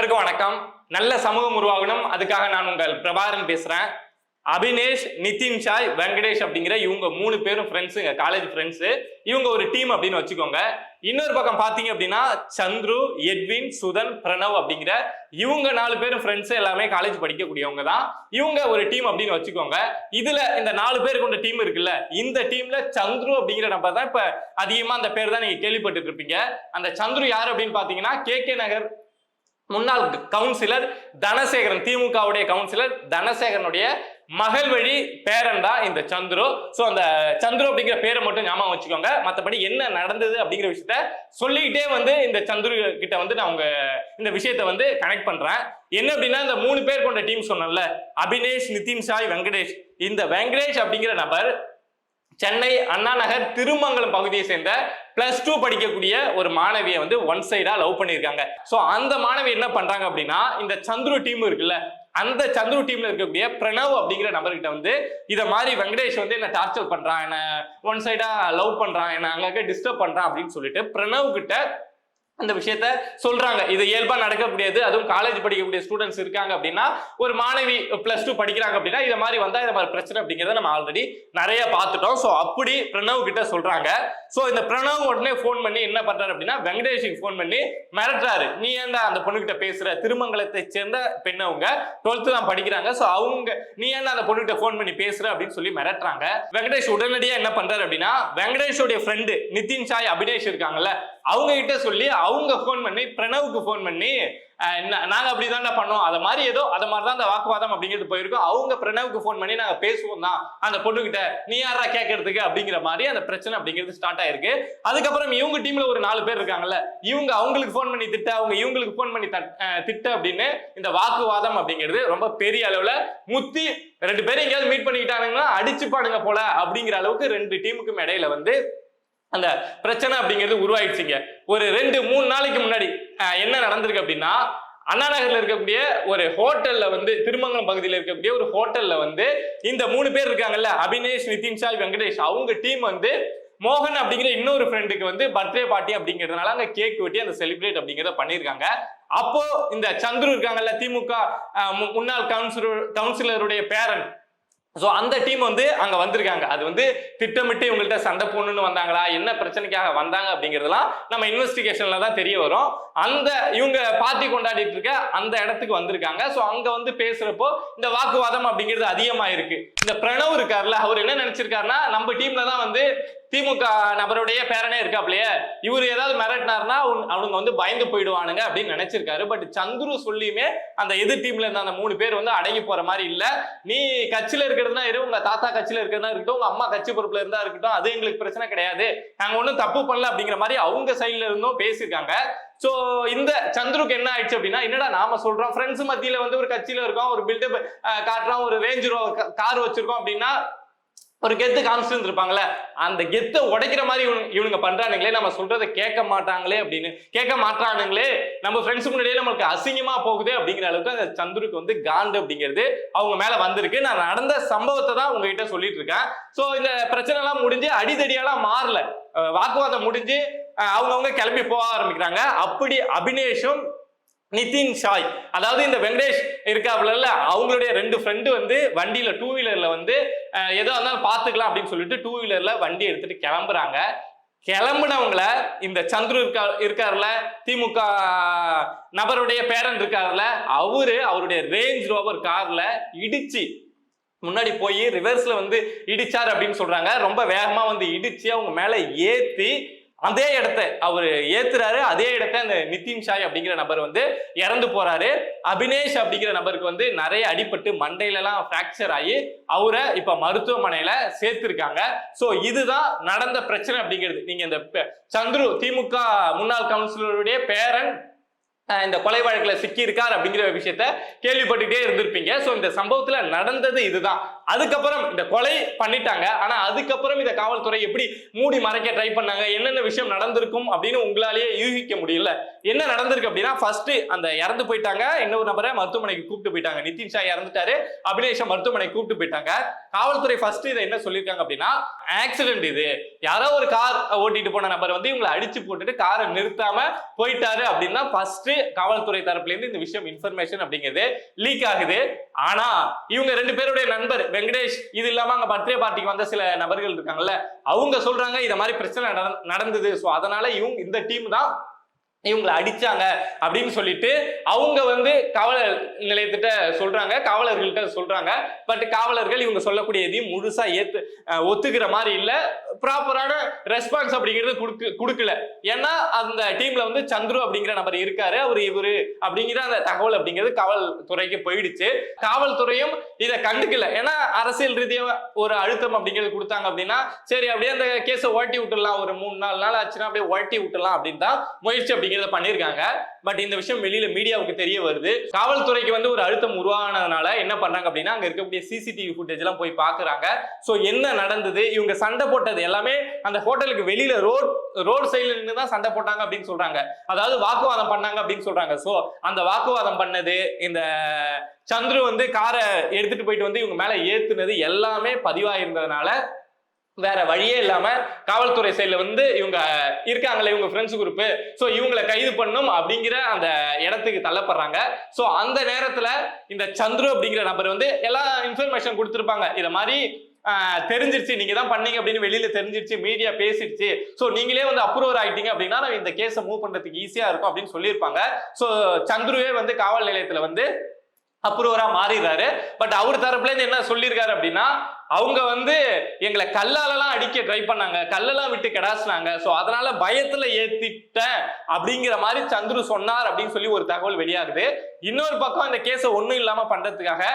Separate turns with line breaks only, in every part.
அனைவருக்கும் வணக்கம். நல்ல சமூகம் உருவாகணும், அதுக்காக நான் உங்கள் பிரபாகரன் பேசுறேன். அபினேஷ், நிதின் ஷாய், வெங்கடேஷ் அப்படிங்கிற இவங்க 3 பேரும் ஃப்ரெண்ட்ஸுங்க, காலேஜ் ஃப்ரெண்ட்ஸு. இவங்க ஒரு டீம் அப்படின்னு வச்சுக்கோங்க. இன்னொரு பக்கம் பாத்தீங்க அப்படின்னா சந்துரு, எட்வின், சுதன், பிரணவ் அப்படிங்கிற இவங்க 4 பேரும் ஃப்ரெண்ட்ஸ், எல்லாமே காலேஜ் படிக்கக்கூடியவங்க தான். இவங்க ஒரு டீம் அப்படின்னு வச்சுக்கோங்க. இதுல இந்த 4 பேர் கொண்ட டீம் இருக்குல்ல, இந்த டீம்ல சந்துரு அப்படிங்கிற நபர் தான் இப்ப அதிகமா அந்த பேர் தான் நீங்க கேள்விப்பட்டு இருப்பீங்க. அந்த சந்துரு யார் அப்படின்னு பாத்தீங்கன்னா கே நகர் முன்னாள் கவுன்சிலர் தனசேகரன், திமுகவுடைய கவுன்சிலர் தனசேகரனுடைய மகள் வழி பேரன் தான் இந்த சந்துரு. சோ அந்த சந்துரு அப்படிங்கிற பேரை மட்டும் ஞாபகம் வச்சுக்கோங்க. மற்றபடி என்ன நடந்தது அப்படிங்கிற விஷயத்த சொல்லிக்கிட்டே இந்த சந்துரு கிட்ட நான் உங்க இந்த விஷயத்த கனெக்ட் பண்றேன். என்ன அப்படின்னா, இந்த 3 பேர் கொண்ட டீம் சொன்னல, அபினேஷ், நிதின் ஷாய், வெங்கடேஷ். இந்த வெங்கடேஷ் அப்படிங்கிற நபர் சென்னை அண்ணா நகர் திருமங்கலம் பகுதியை சேர்ந்த +2 படிக்கக்கூடிய ஒரு மாணவியை ஒன் சைடா லவ் பண்ணியிருக்காங்க. சோ அந்த மாணவி என்ன பண்றாங்க அப்படின்னா, இந்த சந்துரு டீம் இருக்குல்ல, அந்த சந்துரு டீம்ல இருக்கக்கூடிய பிரணவ் அப்படிங்கிற நபர்கிட்ட இத மாதிரி வெங்கடேஷ் என்ன டார்ச்சர் பண்றான், என்ன ஒன் சைடா லவ் பண்றான், என்ன அங்கங்க டிஸ்டர்ப் பண்றான் அப்படின்னு சொல்லிட்டு பிரணவ் கிட்ட அந்த விஷயத்த சொல்றாங்க. இது இயல்பா நடக்கக்கூடியது. அதுவும் காலேஜ் படிக்கக்கூடிய ஸ்டூடெண்ட்ஸ் இருக்காங்க அப்படின்னா, ஒரு மாணவி +2 படிக்கிறாங்க அப்படின்னா இத மாதிரி வந்தா இத மாதிரி பிரச்சனை அப்படிங்கறத நம்ம ஆல்ரெடி நிறைய பார்த்துட்டோம். சோ அப்படி பிரணவ் கிட்ட சொல்றாங்க. சோ இந்த பிரணவ் உடனே போன் பண்ணி என்ன பண்றாரு அப்படின்னா, வெங்கடேஷுக்கு போன் பண்ணி மிரட்டுறாரு. நீ ஏன்டா அந்த பொண்ணுகிட்ட பேசுற, திருமங்கலத்தை சேர்ந்த பெண், அவங்க 12th தான் படிக்கிறாங்க. சோ அவங்க நீ ஏன்டா அந்த பொண்ணுகிட்ட போன் பண்ணி பேசுற அப்படின்னு சொல்லி மிரட்டுறாங்க. வெங்கடேஷ் உடனடியா என்ன பண்றாரு அப்படின்னா, வெங்கடேஷோட ஃப்ரெண்டு நிதின் ஷாய், அபினேஷ் இருக்காங்கல்ல, அவங்க கிட்ட சொல்லி அவங்க போன் பண்ணி பிரணவுக்கு போன் பண்ணி நாங்க அப்படிதான் பண்ணோம், அத மாதிரி ஏதோ அத மாதிரிதான் அந்த வாக்குவாதம் அப்படிங்கிறது போயிருக்கும். அவங்க பிரணவுக்கு போன் பண்ணி நாங்க பேசுவோம் தான் அந்த பொண்ணு கிட்ட, நீ யாரா கேட்கறதுக்கு அப்படிங்கிற மாதிரி அந்த பிரச்சனை அப்படிங்கிறது ஸ்டார்ட் ஆயிருக்கு. அதுக்கப்புறம் இவங்க டீம்ல ஒரு 4 பேர் இருக்காங்கல்ல, இவங்க அவங்களுக்கு போன் பண்ணி திட்ட, அவங்க இவங்களுக்கு போன் பண்ணி திட்ட அப்படின்னு இந்த வாக்குவாதம் அப்படிங்கிறது ரொம்ப பெரிய அளவுல முத்தி 2 பேரும் எங்கேயாவது மீட் பண்ணிக்கிட்டாங்கன்னா அடிச்சுப்பாடுங்க போல அப்படிங்கிற அளவுக்கு 2 டீமுக்கும் இடையில அந்த பிரச்சனை அப்படிங்கிறது உருவாயிடுச்சுங்க. ஒரு 2-3 நாளைக்கு முன்னாடி என்ன நடந்திருக்கு அப்படின்னா, அண்ணா நகர்ல இருக்கக்கூடிய ஒரு ஹோட்டல்ல திருமங்கலம் பகுதியில் இருக்கக்கூடிய ஒரு ஹோட்டல்ல இந்த 3 பேர் இருக்காங்கல்ல, அபினேஷ், நிதின் ஷாய், வெங்கடேஷ், அவங்க டீம் மோகன் அப்படிங்கிற இன்னொரு ஃப்ரெண்டுக்கு பர்த்டே பார்ட்டி அப்படிங்கிறதுனால அங்க கேக் வெட்டி அந்த செலிப்ரேட் அப்படிங்கிறத பண்ணிருக்காங்க. அப்போ இந்த சந்துரு இருக்காங்கல்ல, திமுக முன்னாள் கவுன்சிலருடைய பேரன், சோ அந்த டீம் அங்க வந்திருக்காங்க. அது திட்டமிட்டு இவங்கள்ட்ட சண்டை போடணும்னு வந்தாங்களா, என்ன பிரச்சனைக்காக வந்தாங்க அப்படிங்கிறதுலாம் நம்ம இன்வெஸ்டிகேஷன்ல தான் தெரிய வரும். அந்த இவங்க பார்ட்டி கொண்டாடிட்டு இருக்க அந்த இடத்துக்கு வந்திருக்காங்க. சோ அங்க பேசுறப்போ இந்த வாக்குவாதம் அப்படிங்கிறது அதிகமா இருக்கு. இந்த பிரணவ் இருக்காருல்ல, அவர் என்ன நினைச்சிருக்காருன்னா, நம்ம டீம்ல தான் திமுக நபருடைய பேரனே இருக்காப்லையே, இவர் ஏதாவது மிரட்டினார்னா அவங்க பயந்து போயிடுவானுங்க அப்படின்னு நினைச்சிருக்காரு. பட் சந்துரு சொல்லியுமே அந்த எதிர் டீம்ல இருந்த அந்த 3 பேர் அடங்கி போற மாதிரி இல்ல. நீ கட்சியில இருக்கிறதுனா இரு, உங்க தாத்தா கட்சியில இருக்கிறதா இருக்கட்டும், உங்க அம்மா கட்சி பொறுப்புல இருந்தா இருக்கட்டும், அது எங்களுக்கு பிரச்சனை கிடையாது, நாங்க ஒன்றும் தப்பு பண்ணல அப்படிங்கிற மாதிரி அவங்க சைட்ல இருந்தும் பேசியிருக்காங்க. சோ இந்த சந்துருக்கு என்ன ஆயிடுச்சு அப்படின்னா, என்னடா நாம சொல்றோம் ஃப்ரெண்ட்ஸ் மத்தியில ஒரு கட்சியில இருக்கோம், ஒரு பில்டப் காட்டுறோம், ஒரு ரேஞ்ச் ரோவர் கார் வச்சிருக்கோம் அப்படின்னா ஒரு கெத்து காமிச்சிட்டு இருப்பாங்களே, அந்த கெத்தை உடைக்கிற மாதிரி இவனுங்க பண்றானுங்களே, நம்ம சொல்றதை கேட்க மாட்டாங்களே அப்படின்னு, கேட்க மாட்டானுங்களே, நம்ம ஃப்ரெண்ட்ஸ் முன்னாடியே நம்மளுக்கு அசிங்கமா போகுது அப்படிங்கிற அளவுக்கு அந்த சந்துருக்கு காண்டு அப்படிங்கிறது அவங்க மேல வந்திருக்கு. நான் நடந்த சம்பவத்தை தான் உங்ககிட்ட சொல்லிட்டு இருக்கேன். சோ இந்த பிரச்சனை எல்லாம் முடிஞ்சு அடிதடியெல்லாம் மாறல, வாக்குவாதம் முடிஞ்சு அவங்கவுங்க கிளம்பி போக ஆரம்பிக்கிறாங்க. அப்படி அபினேஷும் நிதின் ஷாய், அதாவது இந்த வெங்கடேஷ் இருக்காப்புல, அவங்களுடைய 2 ஃப்ரெண்டு வண்டியில 2 வீலர்ல ஏதோ இருந்தாலும் பாத்துக்கலாம் அப்படின்னு சொல்லிட்டு 2 வீலர்ல வண்டி எடுத்துட்டு கிளம்புறாங்க. கிளம்புனவங்கள இந்த சந்துரு இருக்காருல, திமுக நபருடைய பேரன் இருக்காருல, அவருடைய ரேஞ்ச் ரோவர் கார்ல இடிச்சு முன்னாடி போய் ரிவர்ஸ்ல இடிச்சார் அப்படின்னு சொல்றாங்க. ரொம்ப வேகமா இடிச்சு அவங்க மேல ஏத்தி அதே இடத்த அவர் ஏத்துறாரு. அதே இடத்த அந்த நிதின் ஷாய் அப்படிங்கிற நபர் இறந்து போறாரு. அபினேஷ் அப்படிங்கிற நபருக்கு நிறைய அடிபட்டு மண்டையில எல்லாம் பிராக்சர் ஆகி அவரை இப்ப மருத்துவமனையில சேர்த்திருக்காங்க. சோ இதுதான் நடந்த பிரச்சனை அப்படிங்கிறது. நீங்க இந்த சந்துரு திமுக முன்னாள் கவுன்சிலருடைய பேரன் இந்த கொலை வழக்குல சிக்கி இருக்கார் அப்படிங்கிற விஷயத்த கேள்விப்பட்டுட்டே இருந்திருப்பீங்க. சோ இந்த சம்பவத்துல நடந்தது இதுதான். அதுக்கப்புறம் இந்த கொலை பண்ணிட்டாங்க. ஆனா அதுக்கப்புறம் இந்த காவல்துறை எப்படி மூடி மறைக்க ட்ரை பண்ணாங்க, என்னென்ன விஷயம் நடந்திருக்கும் அப்படின்னு உங்களாலேயே யூகிக்க முடியல. என்ன நடந்திருக்கு அப்படின்னா, ஃபர்ஸ்ட் அந்த இறந்து போயிட்டாங்க, இன்னொரு நபரை மருத்துவமனைக்கு கூப்பிட்டு போயிட்டாங்க. நிதின் ஷாய் இறந்துட்டாரு, அபினேஷை மருத்துவமனைக்கு கூப்பிட்டு போயிட்டாங்க. காவல்துறை ஃபர்ஸ்ட் இதை என்ன சொல்லியிருக்காங்க அப்படின்னா, ஆக்சிடென்ட் இது, யாரோ ஒரு கார் ஓட்டிட்டு போன நபர் வந்து இவங்களை அடிச்சு போட்டுட்டு காரை நிறுத்தாம போயிட்டாரு அப்படின்னா ஃபர்ஸ்ட் காவல்துறை தரப்புல இருந்து இந்த விஷயம் இன்ஃபர்மேஷன் அப்படிங்கிறது லீக் ஆகுது. ஆனா இவங்க 2 பேருடைய நண்பர் வெங்கடேஷ், இது இல்லாம அங்க பர்த்டே பார்ட்டிக்கு வந்த சில நபர்கள் இருக்காங்கல்ல, அவங்க சொல்றாங்க இத மாதிரி பிரச்சனை நடந்தது, சோ அதனால இவங்க இந்த டீம் தான் இவங்களை அடிச்சாங்க அப்படின்னு சொல்லிட்டு அவங்க வந்து காவலர் நிலையத்திட்ட சொல்றாங்க, காவலர்கள்ட்ட சொல்றாங்க. பட் காவலர்கள் இவங்க சொல்லக்கூடிய எதையும் முழுசா ஒத்துக்கிற மாதிரி இல்ல, ப்ராப்பரான ரெஸ்பான்ஸ் அப்படிங்கிறது கொடுக்கல. ஏன்னா அந்த டீம்ல வந்து சந்துரு அப்படிங்கிற நபர் இருக்காரு, இவரு அப்படிங்கிற அந்த தகவல் அப்படிங்கிறது காவல்துறைக்கு போயிடுச்சு. காவல்துறையும் இதை கண்டுக்கல. ஏன்னா அரசியல் ரீதியா ஒரு அழுத்தம் அப்படிங்கிறது கொடுத்தாங்க அப்படின்னா சரி அப்படியே அந்த கேஸை ஓட்டி விட்டுலாம், ஒரு 3-4 நாள் ஆச்சுன்னா அப்படியே ஓட்டி விட்டுலாம் அப்படின்னு தான் முயற்சி அப்படிங்கிறத பண்ணிருக்காங்க. பட் இந்த விஷயம் வெளியில மீடியாவுக்கு தெரிய வருது. காவல்துறைக்கு வந்து ஒரு அழுத்தம் உருவானதுனால என்ன பண்றாங்க அப்படின்னா, அங்க இருக்கக்கூடிய சிசிடிவி ஃபுட்டேஜ் எல்லாம் போய் பாக்குறாங்க. சோ என்ன நடந்தது, இவங்க சண்டை போட்டது எல்லாமே அந்த ஹோட்டலுக்கு வெளியில ரோட் சைடுல நின்று தான் சண்டை போட்டாங்க அப்படின்னு சொல்றாங்க. அதாவது வாக்குவாதம் பண்ணாங்க அப்படின்னு சொல்றாங்க. சோ அந்த வாக்குவாதம் பண்ணது, இந்த சந்துரு வந்து காரை எடுத்துட்டு போயிட்டு வந்து இவங்க மேல ஏத்துனது எல்லாமே பதிவாயிருந்ததுனால வேற வழியே இல்லாம காவல்துறை சைடுல வந்து இவங்க இருக்காங்கல்ல, இவங்க ஃப்ரெண்ட்ஸ் குரூப், சோ இவங்களை கைது பண்ணும் அப்படிங்கிற அந்த இடத்துக்கு தள்ளப்படுறாங்க. சோ அந்த நேரத்துல இந்த சந்துரு அப்படிங்கிற நபர் வந்து எல்லா இன்ஃபர்மேஷன் கொடுத்திருப்பாங்க. இத மாதிரி தெரிஞ்சிருச்சு, நீங்க தான் பண்ணீங்க அப்படின்னு வெளியில தெரிஞ்சிருச்சு, மீடியா பேசிடுச்சு, சோ நீங்களே வந்து அப்ரூவர் ஆயிட்டீங்க அப்படின்னா இந்த கேஸை மூவ் பண்றதுக்கு ஈஸியா இருக்கும் அப்படின்னு சொல்லியிருப்பாங்க. சோ சந்துருவே வந்து காவல் நிலையத்துல வந்து அப்ரூவரா மாறிடுறாரு. பட் அவர் தரப்புல இருந்து என்ன சொல்லியிருக்காரு அப்படின்னா, அவங்க வந்து எங்களை கல்லாலெல்லாம் அடிக்க ட்ரை பண்ணாங்க, கல்லெல்லாம் விட்டு கெடாசினாங்க, சோ அதனால பயத்துல ஏத்திட்டேன் அப்படிங்கிற மாதிரி சந்துரு சொன்னார் அப்படின்னு சொல்லி ஒரு தகவல் வெளியாகுது. இன்னொரு பக்கம் இந்த கேஸை ஒண்ணும் இல்லாம பண்றதுக்காக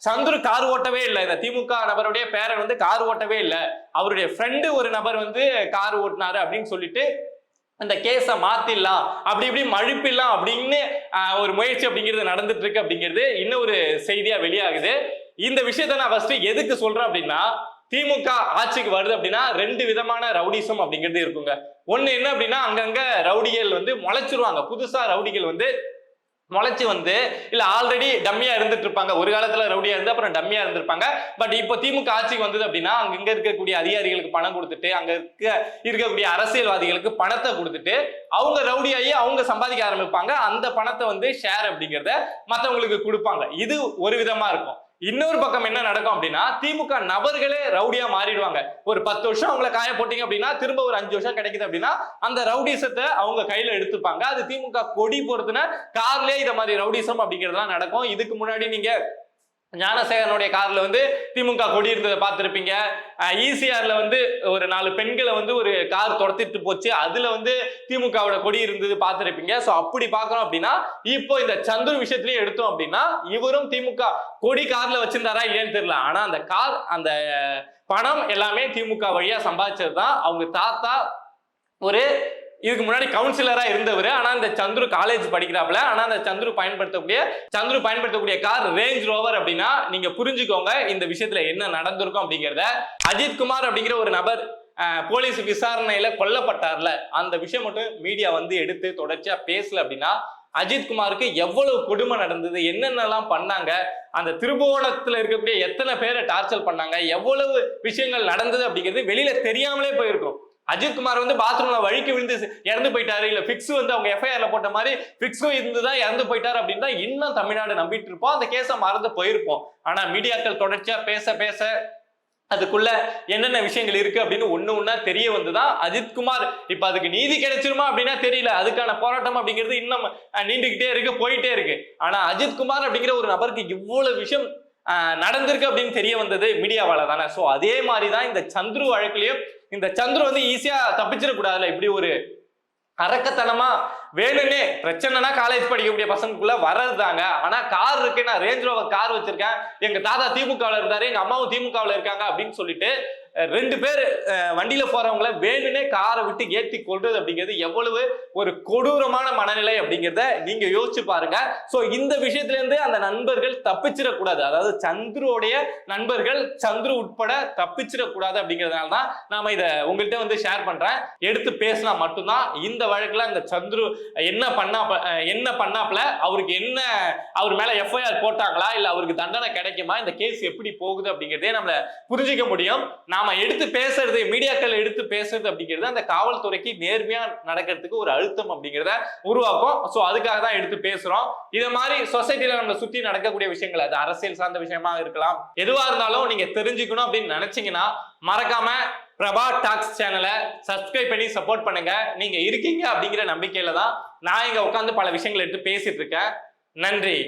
சந்துரு கார் ஓட்டவே இல்லை. இந்த திமுக நபருடைய பேரன் வந்து கார் ஓட்டவே இல்லை, அவருடைய ஃப்ரெண்டு ஒரு நபர் வந்து கார் ஓட்டினாரு அப்படின்னு சொல்லிட்டு அந்த கேஸை மாத்திடலாம், அப்படி இப்படி மழுப்பிடலாம் அப்படின்னு ஒரு முயற்சி அப்படிங்கிறது நடந்துட்டு இருக்கு அப்படிங்கிறது இன்னொரு செய்தியா வெளியாகுது. இந்த விஷயத்த நான் ஃபர்ஸ்ட் எதுக்கு சொல்றேன் அப்படின்னா, திமுக ஆட்சிக்கு வருது அப்படின்னா 2 விதமான ரவுடிசம் அப்படிங்கிறது இருக்குங்க. ஒண்ணு என்ன அப்படின்னா, அங்கங்க ரவுடிகள் வந்து முளைச்சிருவாங்க, புதுசா ரவுடிகள் வந்து முளைச்சு வந்து இல்ல ஆல்ரெடி டம்மியா இருந்துட்டு இருப்பாங்க. ஒரு காலத்துல ரவுடியா இருந்து அப்புறம் டம்மியா இருந்திருப்பாங்க. பட் இப்போ திமுக ஆட்சிக்கு வந்தது அப்படின்னா அங்க இருக்கக்கூடிய அதிகாரிகளுக்கு பணம் கொடுத்துட்டு, அங்க இருக்கக்கூடிய அரசியல்வாதிகளுக்கு பணத்தை கொடுத்துட்டு அவங்க ரவுடியாகி அவங்க சம்பாதிக்க ஆரம்பிப்பாங்க. அந்த பணத்தை வந்து ஷேர் அப்படிங்கிறத மற்றவங்களுக்கு கொடுப்பாங்க. இது ஒரு விதமா இருக்கும். இன்னொரு பக்கம் என்ன நடக்கும் அப்படின்னா, திமுக நபர்களே ரவுடியா மாறிடுவாங்க. ஒரு 10 வருஷம் அவங்களை காய போட்டீங்க அப்படின்னா திரும்ப ஒரு 5 வருஷம் கிடைக்குது அப்படின்னா அந்த ரவுடிசத்தை அவங்க கையில எடுத்துப்பாங்க. அது திமுக கொடி பொறுத்துன கார்லயே இத மாதிரி ரவுடிசம் அப்படிங்கிறதுலாம் நடக்கும். இதுக்கு முன்னாடி நீங்க ஞானசேகரனுடைய கார்ல வந்து திமுக கொடி இருந்ததை பார்த்திருப்பீங்க. ஈசிஆர்ல வந்து ஒரு 4 பெண்களை வந்து ஒரு கார் துரத்திட்டு போச்சு, அதுல வந்து திமுகவோட கொடி இருந்தது பார்த்திருப்பீங்க. சோ அப்படி பார்க்கணும் அப்படின்னா இப்போ இந்த சந்துரு விஷயத்திலயும் எடுத்தோம் அப்படின்னா இவரும் திமுக கொடி கார்ல வச்சிருந்தாரா இல்லையான்னு தெரியல, ஆனா அந்த கார் அந்த பணம் எல்லாமே திமுக வழியா சம்பாதிச்சதுதான். அவங்க தாத்தா ஒரு இதுக்கு முன்னாடி கவுன்சிலரா இருந்தவர், ஆனா இந்த சந்துரு காலேஜ் படிக்கிறாப்ல. ஆனா அந்த சந்துரு பயன்படுத்தக்கூடிய கார் ரேஞ்ச் ரோவர் அப்படின்னா நீங்க புரிஞ்சுக்கோங்க இந்த விஷயத்துல என்ன நடந்திருக்கும் அப்படிங்கிறத. அஜித் குமார் அப்படிங்கிற ஒரு நபர் போலீஸ் விசாரணையில கொல்லப்பட்டார்ல, அந்த விஷயம் மட்டும் மீடியா வந்து எடுத்து தொடர்ச்சியா பேசல அப்படின்னா அஜித் குமாருக்கு எவ்வளவு கொடுமை நடந்தது, என்னென்னலாம் பண்ணாங்க, அந்த திருபுவனத்துல இருக்கக்கூடிய எத்தனை பேரை டார்ச்சர் பண்ணாங்க, எவ்வளவு விஷயங்கள் நடந்தது அப்படிங்கிறது வெளியில தெரியாமலே போயிருக்கும். அஜித் குமார் வந்து பாத்ரூம்ல வழிக்கு விழுந்து இறந்து போயிட்டாரு, இல்ல பிக்ஸ் வந்து அவங்க எஃப்ஐஆர்ல போட்ட மாதிரி பிக்ஸும் இருந்துதான் இறந்து போயிட்டாரு அப்படின்னா இன்னும் தமிழ்நாடு நம்பிட்டு இருப்போம், அந்த கேஸை மறந்து போயிருப்போம். ஆனா மீடியாக்கள் தொடர்ச்சியா பேச அதுக்குள்ள என்னென்ன விஷயங்கள் இருக்கு அப்படின்னு ஒண்ணா தெரிய வந்துதான் அஜித் குமார் இப்ப அதுக்கு நீதி கிடைச்சிருமா அப்படின்னா தெரியல. அதுக்கான போராட்டம் அப்படிங்கிறது இன்னும் நீண்டுகிட்டே இருக்கு, போயிட்டே இருக்கு. ஆனா அஜித் குமார் அப்படிங்கிற ஒரு நபருக்கு இவ்வளவு விஷயம் நடந்திருக்கு அப்படின்னு தெரிய வந்தது மீடியாவால தானே. சோ அதே மாதிரிதான் இந்த சந்துரு வழக்குலயும் இந்த சந்துரு வந்து ஈஸியா தப்பிச்சிடக்கூடாதுல, இப்படி ஒரு அரக்கத்தனமா வேணும்னே பிரச்சனைனா காலேஜ் படிக்கக்கூடிய பசங்களுக்குள்ள வர்றதுதாங்க. ஆனா கார் இருக்கு, நான் ரேஞ்ச் ரோவர் கார் வச்சிருக்கேன், எங்க தாத்தா திமுகவில் இருந்தாரு, எங்க அம்மாவும் திமுகவில் இருக்காங்க அப்படின்னு சொல்லிட்டு 2 பேர் வண்டியில போறவங்கள வேணுனே காரை விட்டு ஏற்றி கொள்றது அப்படிங்கிறது எவ்வளவு ஒரு கொடூரமான மனநிலை அப்படிங்கிறத நீங்க யோசிச்சு பாருங்க. சோ இந்த விஷயத்துல இருந்து அந்த நண்பர்கள் தப்பிச்சிடக்கூடாது, அதாவது சந்துருடைய நண்பர்கள் சந்துரு உட்பட தப்பிச்சிடக்கூடாது அப்படிங்கிறதுனால தான் நாம இதை உங்கள்கிட்ட வந்து ஷேர் பண்றேன். எடுத்து பேசினா மட்டும்தான் இந்த வழக்குல இந்த சந்துரு என்ன பண்ணாப்ல, அவருக்கு என்ன, அவர் மேல எஃப்ஐஆர் போட்டாங்களா இல்ல அவருக்கு தண்டனை கிடைக்குமா, இந்த கேஸ் எப்படி போகுது அப்படிங்கிறதே நம்மள புரிஞ்சிக்க முடியும். நாம எடுத்து பேசுறது, மீடியாக்கள் எடுத்து பேசுறது அப்படிங்கிறது அந்த காவல்துறைக்கு நேர்மையா நடக்கிறதுக்கு ஒரு அழுத்தம் அப்படிங்கிறத உருவாக்கும். சோ அதுக்காக தான் எடுத்து பேசுறோம். இத மாதிரி சொசைட்டில நம்ம சுத்தி நடக்கக்கூடிய விஷயங்கள், அது அரசியல் சார்ந்த விஷயமா இருக்கலாம், எதுவா இருந்தாலும் நீங்க தெரிஞ்சுக்கணும் அப்படின்னு நினைச்சீங்கன்னா மறக்காம பிரபா டாக்ஸ் சேனலை சப்ஸ்கிரைப் பண்ணி சப்போர்ட் பண்ணுங்க. நீங்க இருக்கீங்க அப்படிங்கிற நம்பிக்கையில தான் நான் இங்க உட்காந்து பல விஷயங்களை எடுத்து பேசிட்டு இருக்கேன். நன்றி.